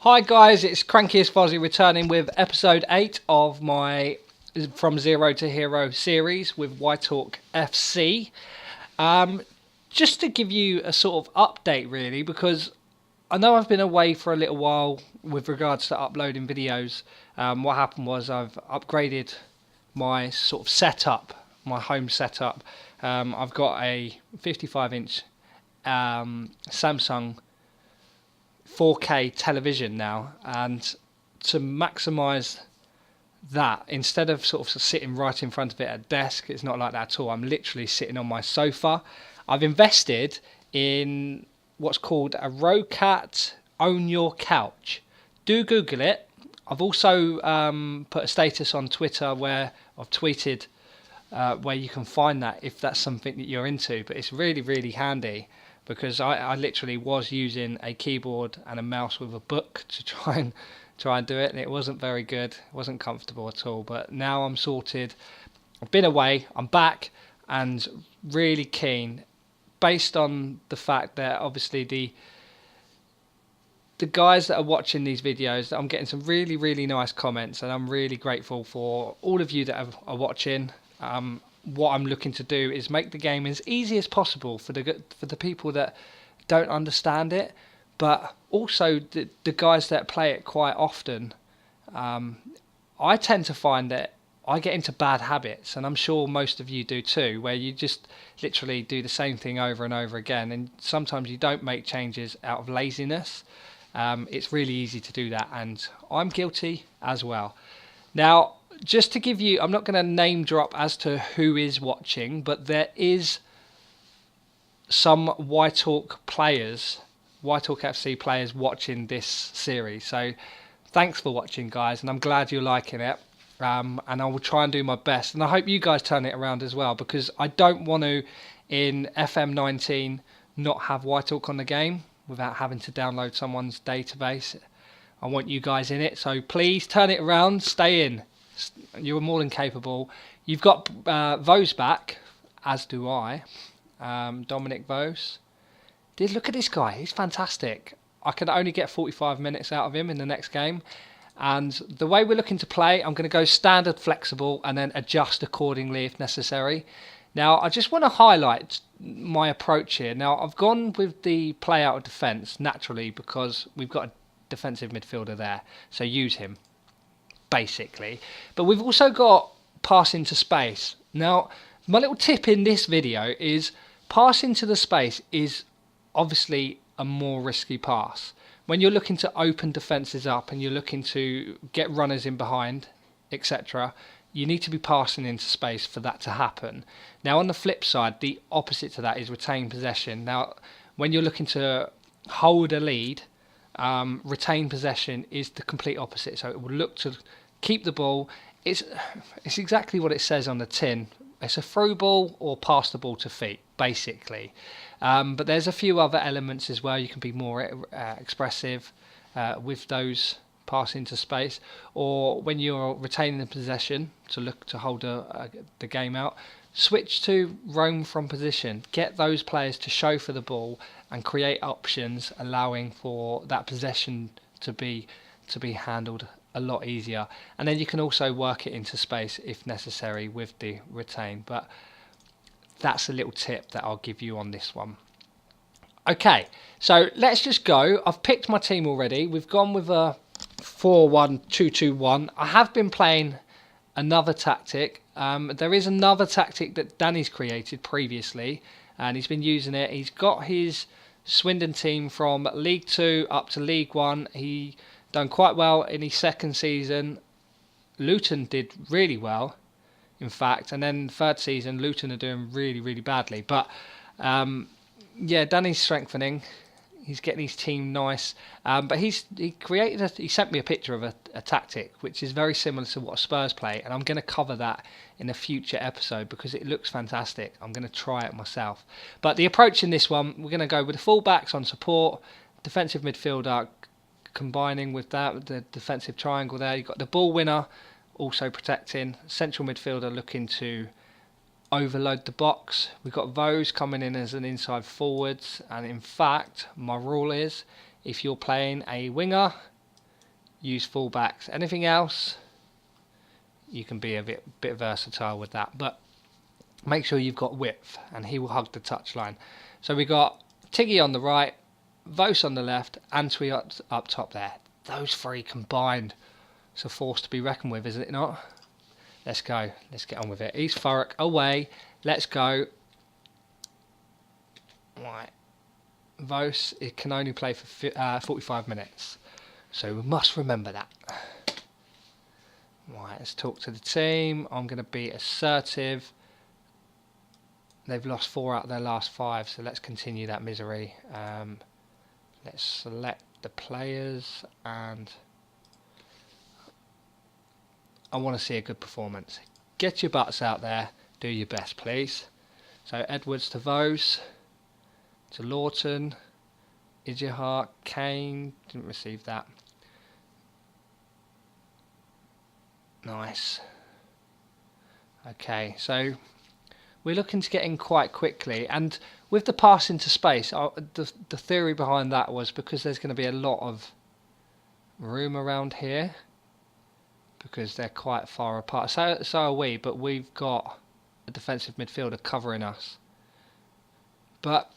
Hi guys, it's Crankiest Fozzie returning with episode 8 of my From Zero to Hero series with Whitehawk FC. Just to give you a sort of update really, because I know I've been away for a little while with regards to uploading videos. What happened was I've upgraded my sort of setup, my home setup. I've got a 55-inch Samsung 4K television now, and to maximise that, instead of sort of sitting right in front of it at a desk, it's not like that at all. I'm literally sitting on my sofa. I've invested in what's called a Rocat Own Your Couch. Do Google it. I've also put a status on Twitter where I've tweeted where you can find that if that's something that you're into, but it's really, really handy. Because I literally was using a keyboard and a mouse with a book to try and do it, and it wasn't very good. It wasn't comfortable at all. But now I'm sorted. I've been away. I'm back and really keen, based on the fact that obviously the guys that are watching these videos, I'm getting some really, really nice comments, and I'm really grateful for all of you that are watching. What I'm looking to do is make the game as easy as possible for the people that don't understand it, but also the guys that play it quite often. I tend to find that I get into bad habits, and I'm sure most of you do too, where you just literally do the same thing over and over again, and sometimes you don't make changes out of laziness. It's really easy to do that, and I'm guilty as well. Now, just to give you, I'm not going to name drop as to who is watching, but there is some Whitehawk FC players watching this series. So thanks for watching, guys, and I'm glad you're liking it. And I will try and do my best, and I hope you guys turn it around as well, because I don't want to, in FM18, not have Whitehawk on the game without having to download someone's database. I want you guys in it, so please turn it around, stay in. You're more than capable. You've got Vose back, as do I. Dominic Vose. Look at this guy, he's fantastic. I can only get 45 minutes out of him in the next game. And the way we're looking to play, I'm going to go standard, flexible, and then adjust accordingly if necessary. Now, I just want to highlight my approach here. Now, I've gone with the play out of defence, naturally, because we've got a defensive midfielder there. So use him, basically. But we've also got pass into space. Now, my little tip in this video is pass into the space is obviously a more risky pass. When you're looking to open defences up and you're looking to get runners in behind, etc., you need to be passing into space for that to happen. Now, on the flip side, the opposite to that is retain possession. Now, when you're looking to hold a lead, retain possession is the complete opposite. So it will look to keep the ball. It's exactly what it says on the tin. It's a through ball or pass the ball to feet, basically. But there's a few other elements as well. You can be more expressive with those pass into space, or when you're retaining the possession to look to hold the game out, switch to roam from position. Get those players to show for the ball and create options, allowing for that possession to be handled a lot easier. And then you can also work it into space if necessary with the retain. But that's a little tip that I'll give you on this one. Okay, so let's just go. I've picked my team already. We've gone with a 4-1-2-2-1. I have been playing another tactic. There is another tactic that Danny's created previously, and he's been using it. He's got his Swindon team from League 2 up to League 1. He done quite well in his second season. Luton did really well, in fact, and then third season Luton are doing really, really badly. But yeah, Danny's strengthening. He's getting his team nice, but he sent me a picture of a tactic which is very similar to what Spurs play, and I'm going to cover that in a future episode because it looks fantastic. I'm going to try it myself. But the approach in this one, we're going to go with the full-backs on support, defensive midfielder combining with that, the defensive triangle there. You've got the ball winner also protecting, central midfielder looking to overload the box. We've got Vose coming in as an inside forwards, and in fact my rule is if you're playing a winger use fullbacks. Anything else, you can be a bit versatile with that, but make sure you've got width, and he will hug the touchline. So we got Tiggy on the right, Vos on the left, Antwi up top there. Those three combined, it's a force to be reckoned with, isn't it not? Let's go. Let's get on with it. East Thurrock away. Let's go. Right. Vos, it can only play for 45 minutes. So we must remember that. Right, let's talk to the team. I'm going to be assertive. They've lost 4 out of their last 5, so let's continue that misery. Let's select the players, and I want to see a good performance. Get your butts out there. Do your best, please. So Edwards to Vos, to Lawton, Idjahar, Kane, didn't receive that. Nice. Okay, so we're looking to get in quite quickly, and with the pass into space, the theory behind that was because there's going to be a lot of room around here, because they're quite far apart. So are we, but we've got a defensive midfielder covering us. But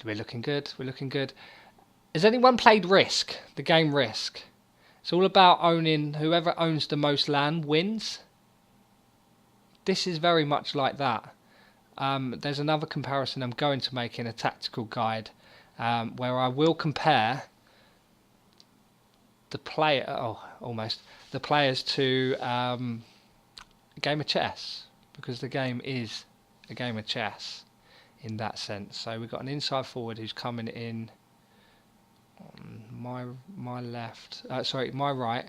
we're looking good. We're looking good. Has anyone played Risk? The game Risk. It's all about owning. Whoever owns the most land wins. This is very much like that. There's another comparison I'm going to make in a tactical guide, where I will compare the the players to a game of chess, because the game is a game of chess in that sense. So we've got an inside forward who's coming in on my left, my right.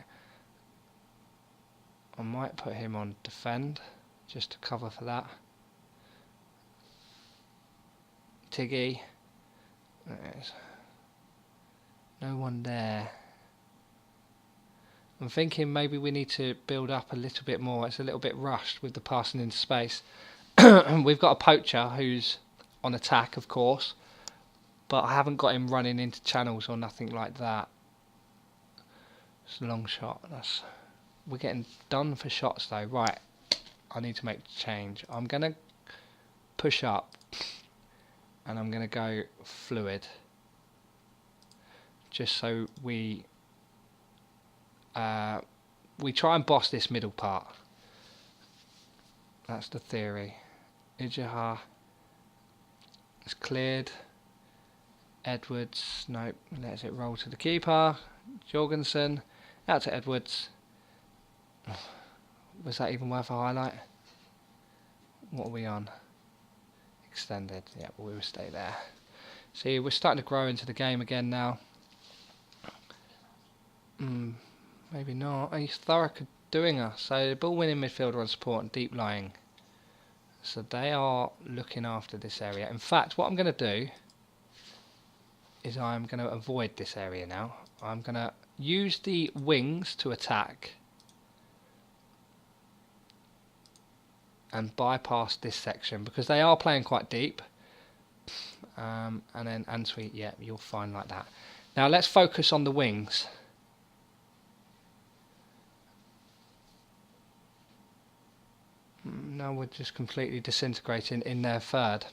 I might put him on defend just to cover for that. Tiggy, there's no one there. I'm thinking maybe we need to build up a little bit more. It's a little bit rushed with the passing into space. We've got a poacher who's on attack, of course, but I haven't got him running into channels or nothing like that. It's a long shot. We're getting done for shots though. Right, I need to make a change. I'm going to push up, and I'm going to go fluid, just so we try and boss this middle part. That's the theory. Idjahar is cleared. Edwards, nope, lets it roll to the keeper. Jorgensen, out to Edwards. Was that even worth a highlight? What are we on? Extended, yeah, we will stay there. See, we're starting to grow into the game again now. Maybe not. East Thurrock are doing us. So ball winning midfielder on support and deep lying. So they are looking after this area. In fact, what I'm going to do is I'm going to avoid this area now. I'm going to use the wings to attack and bypass this section, because they are playing quite deep. And then Antwi, yeah, you'll find like that. Now let's focus on the wings. Now we're just completely disintegrating in their third.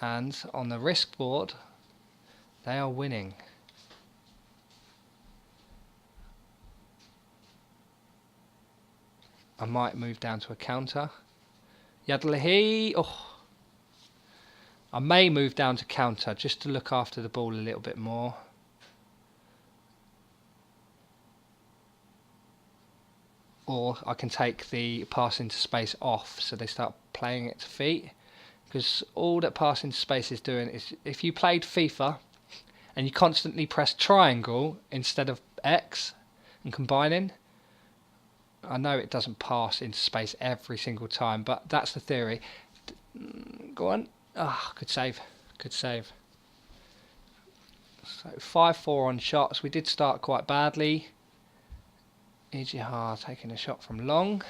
And on the risk board, they are winning. I might move down to a counter. Yadlahi. Oh, I may move down to counter just to look after the ball a little bit more. Or I can take the pass into space off, so they start playing it to feet. Because all that pass into space is doing is, if you played FIFA and you constantly press triangle instead of X and combining, I know it doesn't pass into space every single time, but that's the theory. Go on. Ah, good save. Good save. So 5-4 on shots. We did start quite badly. Idjahar taking a shot from long.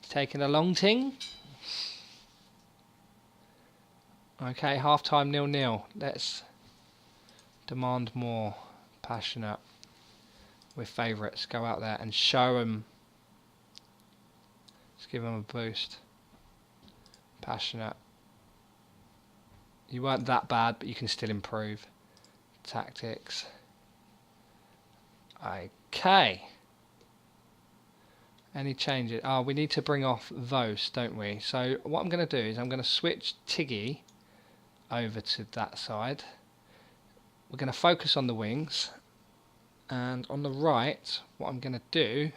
He's taking a long ting. Okay, half time 0-0. Let's Demand more. Passionate. We're favourites. Go out there and show them. Let's give them a boost. Passionate. You weren't that bad, but you can still improve. Tactics. Okay. Any changes? Oh, we need to bring off those, don't we? So what I'm going to do is I'm going to switch Tiggy over to that side. We're going to focus on the wings. And on the right, what I'm going to do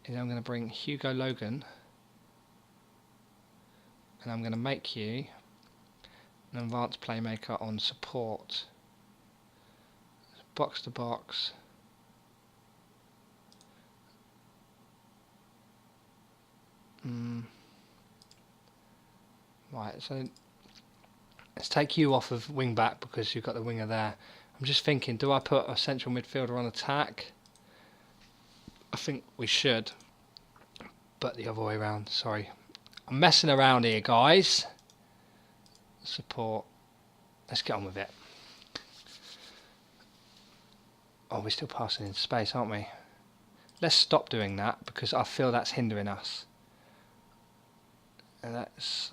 is I'm going to bring Hugo Logan. And I'm going to make you an advanced playmaker on support. Box to box. Right, so let's take you off of wing back because you've got the winger there. I'm just thinking, do I put a central midfielder on attack? I think we should, but the other way around, sorry. I'm messing around here, guys. Support. Let's get on with it. Oh, we're still passing in space, aren't we? Let's stop doing that because I feel that's hindering us. And let's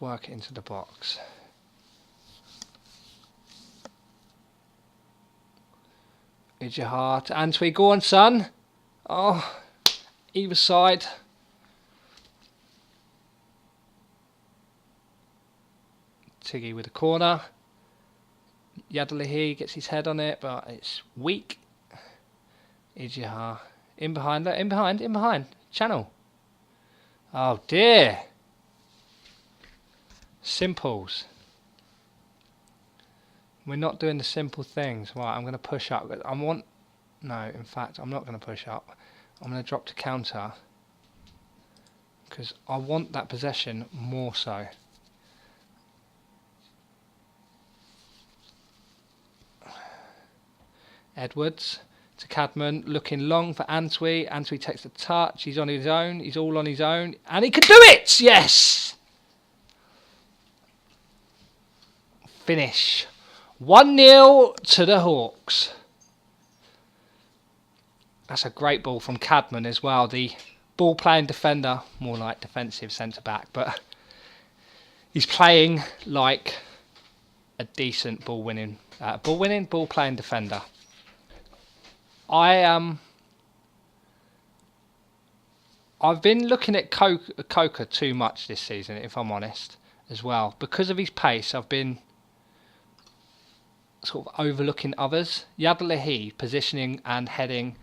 work it into the box. Is your heart? Antwi, go on, son. Oh, either side. Tiggy with a corner. Yadalihi gets his head on it, but it's weak. Ijihar. In behind, look, in behind. Channel. Oh dear. Simples. We're not doing the simple things. Right, I'm going to push up. No, in fact, I'm not going to push up. I'm going to drop to counter. Because I want that possession more so. Edwards to Cadman, looking long for Antwi. Antwi takes the touch. He's on his own. He's all on his own. And he can do it! Yes! Finish. 1-0 to the Hawks. That's a great ball from Cadman as well. The ball-playing defender. More like defensive centre-back. But he's playing like a decent ball-playing defender. I've been looking at Coca too much this season, if I'm honest, as well. Because of his pace, I've been sort of overlooking others. Yadalihi, positioning and heading,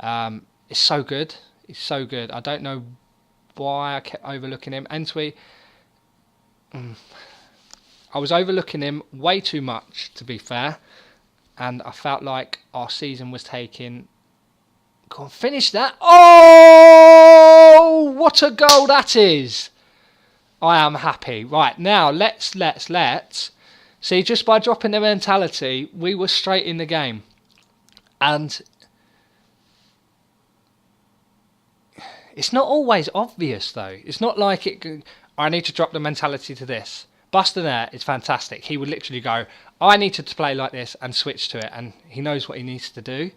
is so good. He's so good. I don't know why I kept overlooking him. Antwi, I was overlooking him way too much, to be fair. And I felt like our season was taking... Go on, finish that. Oh! What a goal that is! I am happy. Right, now, let's... See, just by dropping the mentality, we were straight in the game. And... it's not always obvious, though. It's not like I need to drop the mentality to this. Bustaner is fantastic. He would literally go, I need to play like this and switch to it, and he knows what he needs to do.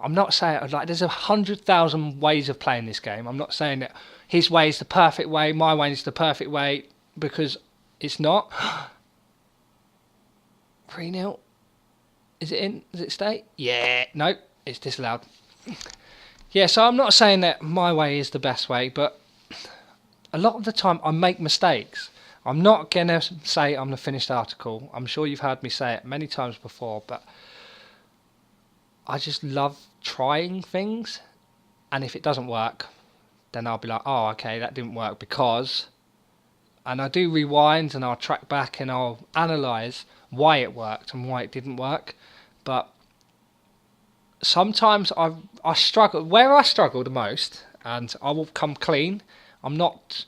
I'm not saying, like, there's 100,000 ways of playing this game. I'm not saying that his way is the perfect way, my way is the perfect way, because it's not. 3-0. Is it in? Does it stay? Yeah. Nope. It's disallowed. Yeah, so I'm not saying that my way is the best way, but a lot of the time I make mistakes. I'm not going to say I'm the finished article. I'm sure you've heard me say it many times before, but I just love trying things. And if it doesn't work, then I'll be like, oh, okay, that didn't work because... And I do rewind and I'll track back and I'll analyse why it worked and why it didn't work. But sometimes I struggle. Where I struggle the most, and I will come clean, I'm not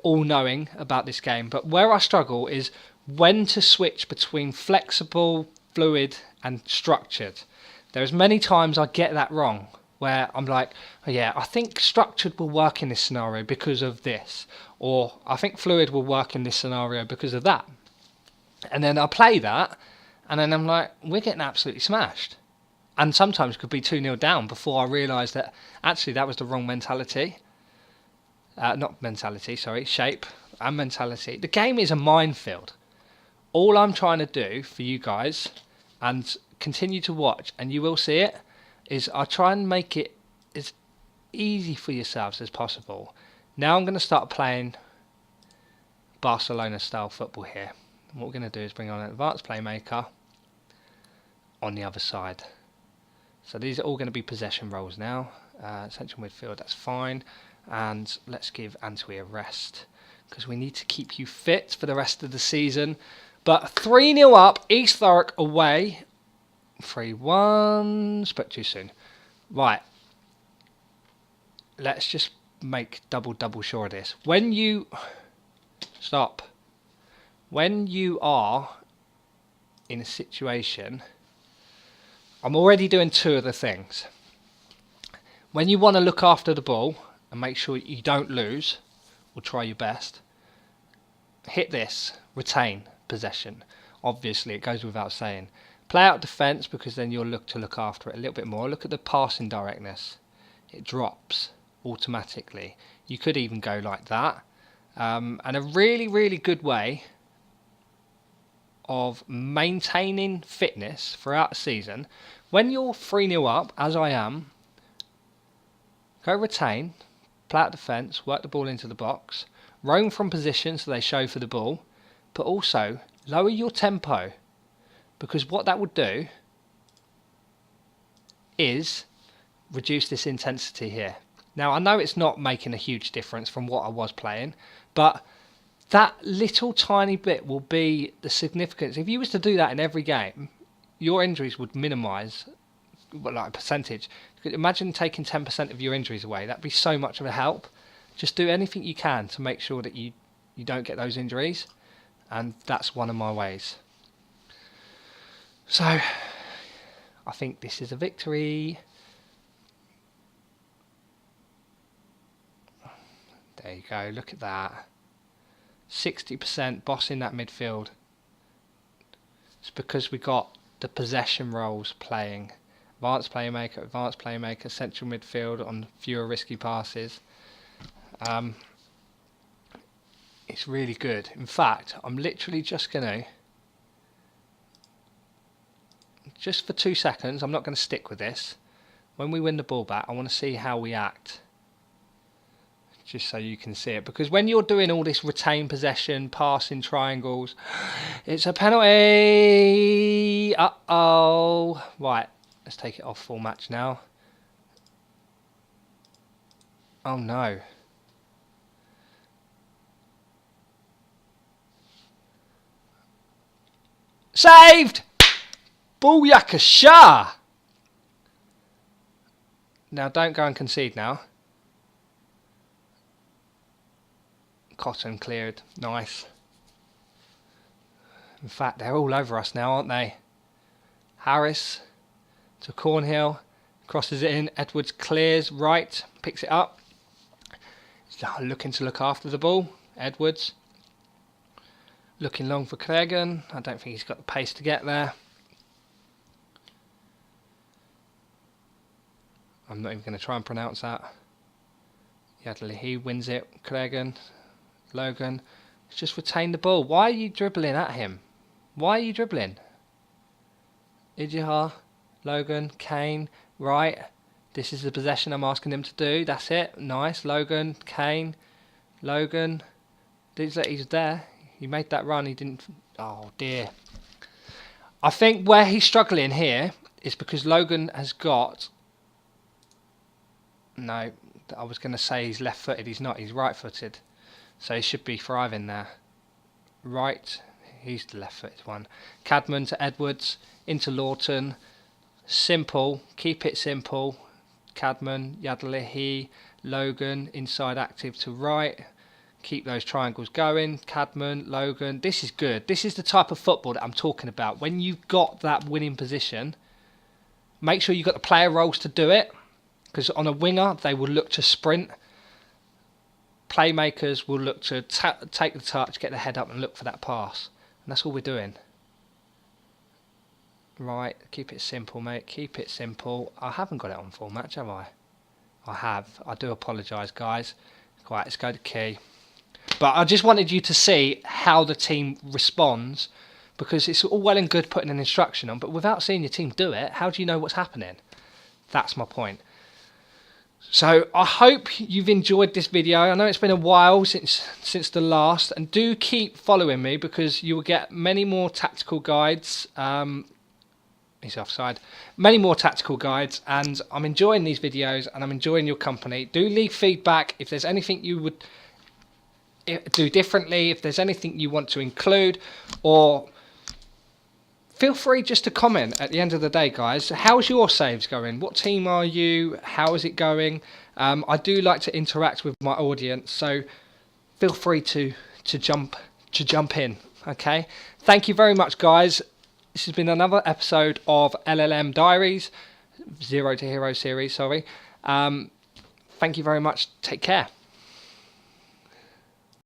all-knowing about this game, but where I struggle is when to switch between flexible, fluid and structured. There's many times I get that wrong, where I'm like, oh yeah, I think structured will work in this scenario because of this, or I think fluid will work in this scenario because of that. And then I play that, and then I'm like, we're getting absolutely smashed. And sometimes could be 2-0 down before I realised that actually that was the wrong mentality. Not mentality, sorry, shape and mentality. The game is a minefield. All I'm trying to do for you guys, and continue to watch, and you will see it, is I try and make it as easy for yourselves as possible. Now I'm going to start playing Barcelona style football here. And what we're going to do is bring on an advanced playmaker on the other side. So these are all going to be possession roles now. Central midfield, that's fine. And let's give Antwi a rest, because we need to keep you fit for the rest of the season. But 3-0 up, East Thurrock away. 3-1, spoke too soon. Right. Let's just make double sure of this. When you... Stop. When you are in a situation... I'm already doing two of the things. When you want to look after the ball and make sure you don't lose, or try your best, hit this, retain possession. Obviously, it goes without saying. Play out defence, because then you'll look after it a little bit more. Look at the passing directness. It drops automatically. You could even go like that. And a really good way of maintaining fitness throughout the season, when you're 3-0 up, as I am, go retain, play out defence, work the ball into the box, roam from position so they show for the ball, but also lower your tempo, because what that would do is reduce this intensity here. Now I know it's not making a huge difference from what I was playing, but that little tiny bit will be the significance. If you was to do that in every game, your injuries would minimise, like a percentage. Imagine taking 10% of your injuries away. That'd be so much of a help. Just do anything you can to make sure that you don't get those injuries, and that's one of my ways. So I think this is a victory. There you go, look at that. 60% bossing that midfield. It's because we got the possession roles playing. Advanced playmaker, central midfield on fewer risky passes. It's really good. In fact, I'm literally just going to, just for 2 seconds, I'm not going to stick with this. When we win the ball back, I want to see how we act. Just so you can see it, because when you're doing all this retain possession, passing triangles, it's a penalty. Uh-oh. Right, let's take it off full match now. Oh no. Saved! Booyakasha! Now don't go and concede now. Cotton cleared, nice. In fact, they're all over us now, aren't they? Harris to Cornhill, crosses it in. Edwards clears right, picks it up. He's looking to look after the ball. Edwards looking long for Cregan. I don't think he's got the pace to get there. I'm not even going to try and pronounce that. Yadley, he wins it. Cregan. Logan, just retain the ball. Why are you dribbling at him? Why are you dribbling? Ijihar, Logan, Kane, right. This is the possession I'm asking him to do. That's it. Nice. Logan, Kane, Logan. He's there. He made that run. He didn't. Oh dear. I think where he's struggling here is because Logan has got. No, I was going to say he's left-footed. He's not. He's right-footed. So he should be thriving there. Right, he's the left-footed one. Cadman to Edwards, into Lawton. Simple, keep it simple. Cadman, Yadlehi, Logan, inside active to right. Keep those triangles going. Cadman, Logan. This is good. This is the type of football that I'm talking about. When you've got that winning position, make sure you've got the player roles to do it. Because on a winger, they will look to sprint. Playmakers will look to take the touch, get the head up and look for that pass. And that's all we're doing. Right, keep it simple, mate. Keep it simple. I haven't got it on full match, have I? I have. I do apologise, guys. Right, let's go to key. But I just wanted you to see how the team responds, because it's all well and good putting an instruction on, but without seeing your team do it, how do you know what's happening? That's my point. So I hope you've enjoyed this video. I know it's been a while since the last, and do keep following me because you will get many more tactical guides. He's offside. Many more tactical guides, and I'm enjoying these videos and I'm enjoying your company. Do leave feedback if there's anything you would do differently, if there's anything you want to include, or feel free just to comment at the end of the day, guys. How's your saves going? What team are you? How is it going? I do like to interact with my audience, so feel free to jump in. Okay. Thank you very much, guys. This has been another episode of LLM Diaries, Zero to Hero series. Sorry. Thank you very much. Take care.